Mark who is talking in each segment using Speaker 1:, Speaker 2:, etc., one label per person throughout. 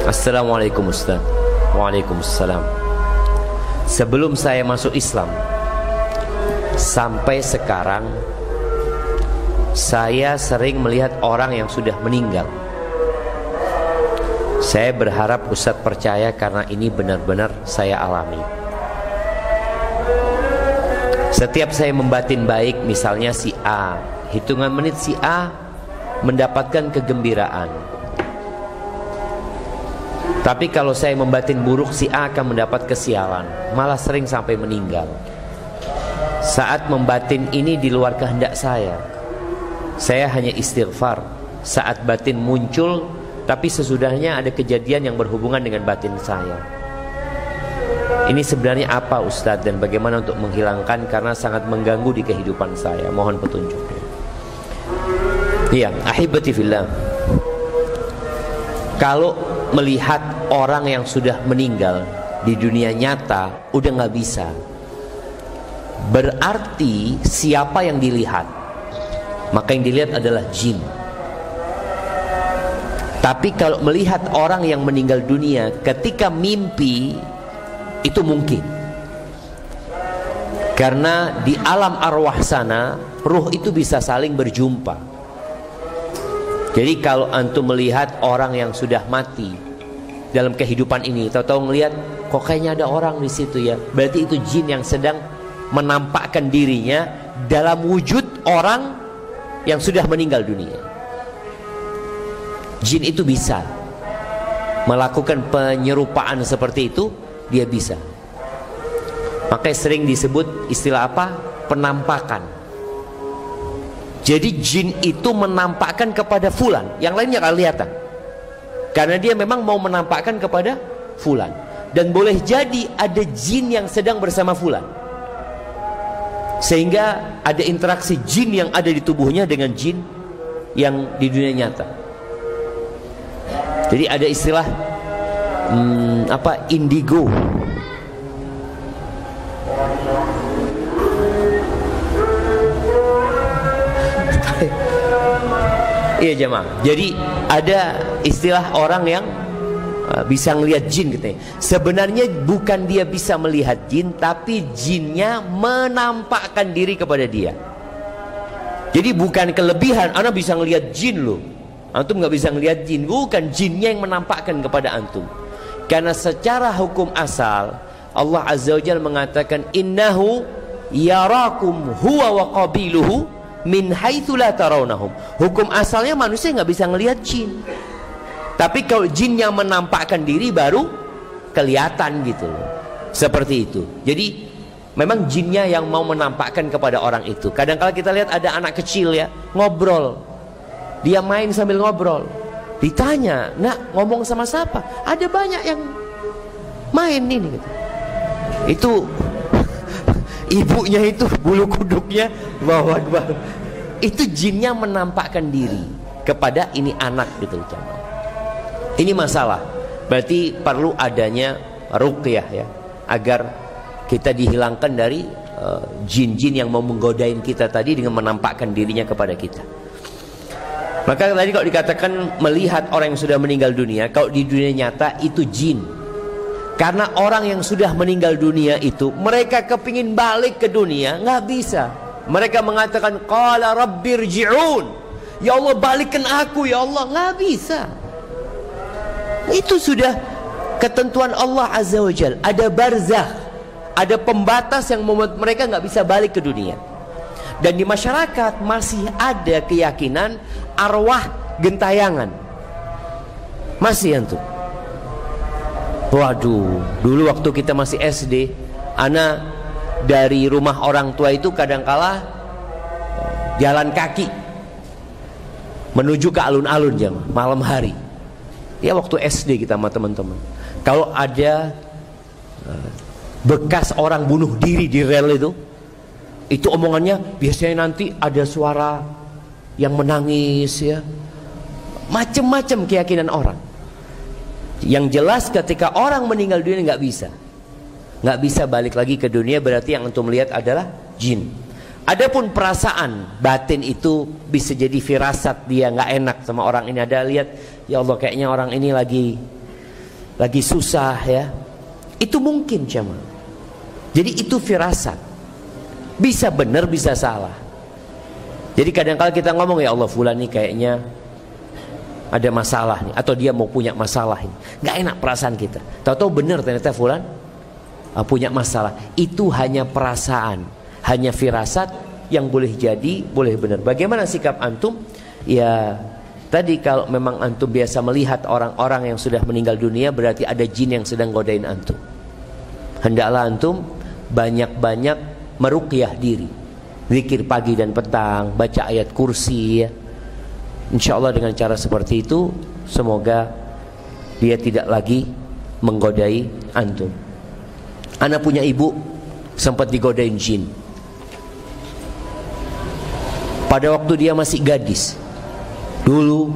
Speaker 1: Assalamualaikum Ustaz. Waalaikumsalam. Sebelum saya masuk Islam sampai sekarang, saya sering melihat orang yang sudah meninggal. Saya berharap Ustaz percaya karena ini benar-benar saya alami. Setiap saya membatin baik, misalnya si A, hitungan menit si A mendapatkan kegembiraan. Tapi kalau saya membatin buruk, si A akan mendapat kesialan, malah sering sampai meninggal. Saat membatin ini di luar kehendak saya hanya istighfar. Saat batin muncul, tapi sesudahnya ada kejadian yang berhubungan dengan batin saya. Ini sebenarnya apa Ustadz, dan bagaimana untuk menghilangkan, karena sangat mengganggu di kehidupan saya. Mohon petunjuknya. Iya, ahibati fillah. Kalau melihat orang yang sudah meninggal di dunia nyata udah nggak bisa, berarti siapa yang dilihat? Maka yang dilihat adalah jin. Tapi kalau melihat orang yang meninggal dunia ketika mimpi, itu mungkin. Karena di alam arwah sana, ruh itu bisa saling berjumpa. Jadi kalau antum melihat orang yang sudah mati dalam kehidupan ini, tahu-tahu ngelihat kok kayaknya ada orang di situ ya, berarti itu jin yang sedang menampakkan dirinya dalam wujud orang yang sudah meninggal dunia. Jin itu bisa melakukan penyerupaan seperti itu, dia bisa. Makanya sering disebut istilah apa? Penampakan. Jadi jin itu menampakkan kepada fulan, yang lainnya gak kelihatan, karena dia memang mau menampakkan kepada fulan. Dan boleh jadi ada jin yang sedang bersama fulan, sehingga ada interaksi jin yang ada di tubuhnya dengan jin yang di dunia nyata. Jadi ada istilah indigo. Iya jemaah. Jadi ada istilah orang yang bisa ngelihat jin katanya. Sebenarnya bukan dia bisa melihat jin, tapi jinnya menampakkan diri kepada dia. Jadi bukan kelebihan, anak bisa ngelihat jin loh, antum nggak bisa ngelihat jin. Bukan, jinnya yang menampakkan kepada antum. Karena secara hukum asal Allah Azza wa Jalla mengatakan innahu yarakum huwa wa qabiluhu min haitsu la tarawnahum. Hukum asalnya manusia nggak bisa ngelihat jin. Tapi kalau jin yang menampakkan diri baru kelihatan gitu loh. Seperti itu. Jadi memang jinnya yang mau menampakkan kepada orang itu. Kadang-kala kita lihat ada anak kecil ya, ngobrol. Dia main sambil ngobrol. Ditanya, "Nak, ngomong sama siapa?" Ada banyak yang main ini gitu. Itu ibunya itu bulu kuduknya bawa itu jinnya menampakkan diri kepada ini anak gitu. Ini masalah. Berarti perlu adanya ruqyah ya, agar kita dihilangkan dari jin-jin yang mau menggodain kita tadi dengan menampakkan dirinya kepada kita. Maka tadi kalau dikatakan melihat orang yang sudah meninggal dunia, kalau di dunia nyata itu jin. Karena orang yang sudah meninggal dunia itu, mereka kepingin balik ke dunia, nggak bisa. Mereka mengatakan, qala rabbirji'un, ya Allah balikkan aku ya Allah, nggak bisa. Itu sudah ketentuan Allah Azza wa Jalla. Ada barzakh, ada pembatas yang membuat mereka nggak bisa balik ke dunia. Dan di masyarakat masih ada keyakinan arwah gentayangan. Masih antum. Waduh, dulu waktu kita masih SD, ana dari rumah orang tua itu kadangkala jalan kaki menuju ke alun-alun jam malam hari. Ya waktu SD kita sama teman-teman. Kalau ada bekas orang bunuh diri di rel itu omongannya biasanya nanti ada suara yang menangis ya. Macem-macem keyakinan orang. Yang jelas ketika orang meninggal dunia nggak bisa balik lagi ke dunia, berarti yang antum lihat adalah jin. Adapun perasaan batin itu bisa jadi firasat, dia nggak enak sama orang ini. Ada lihat, ya Allah kayaknya orang ini lagi lagi susah ya. Itu mungkin jemaah. Jadi itu firasat. Bisa benar, bisa salah. Jadi kadang-kala kita ngomong, ya Allah, fulan nih kayaknya ada masalah nih, atau dia mau punya masalah ini. Gak enak perasaan kita. Tahu-tahu benar ternyata fulan punya masalah. Itu hanya perasaan, hanya firasat yang boleh jadi, boleh benar. Bagaimana sikap antum? Ya tadi, kalau memang antum biasa melihat orang-orang yang sudah meninggal dunia, berarti ada jin yang sedang godain antum. Hendaklah antum banyak-banyak meruqyah diri, zikir pagi dan petang, baca ayat kursi ya. Insya Allah dengan cara seperti itu, semoga dia tidak lagi menggodai antum. Ana punya ibu sempat digodain jin pada waktu dia masih gadis. Dulu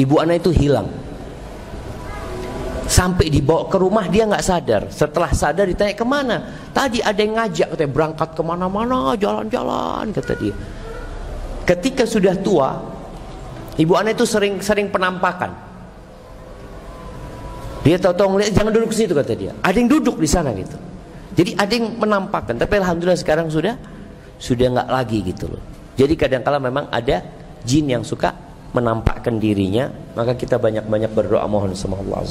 Speaker 1: ibu ana itu hilang, sampai dibawa ke rumah dia nggak sadar. Setelah sadar ditanya kemana, tadi ada yang ngajak, katanya berangkat kemana-mana, jalan-jalan, kata dia. Ketika sudah tua, ibu ana itu sering penampakan. Dia tahu-tahu ngeliat, jangan duduk situ, kata dia. Ada yang duduk di sana gitu. Jadi ada yang menampakkan. Tapi alhamdulillah sekarang sudah nggak lagi gitu loh. Jadi kadang-kala memang ada jin yang suka menampakkan dirinya. Maka kita banyak-banyak berdoa mohon sama Allah.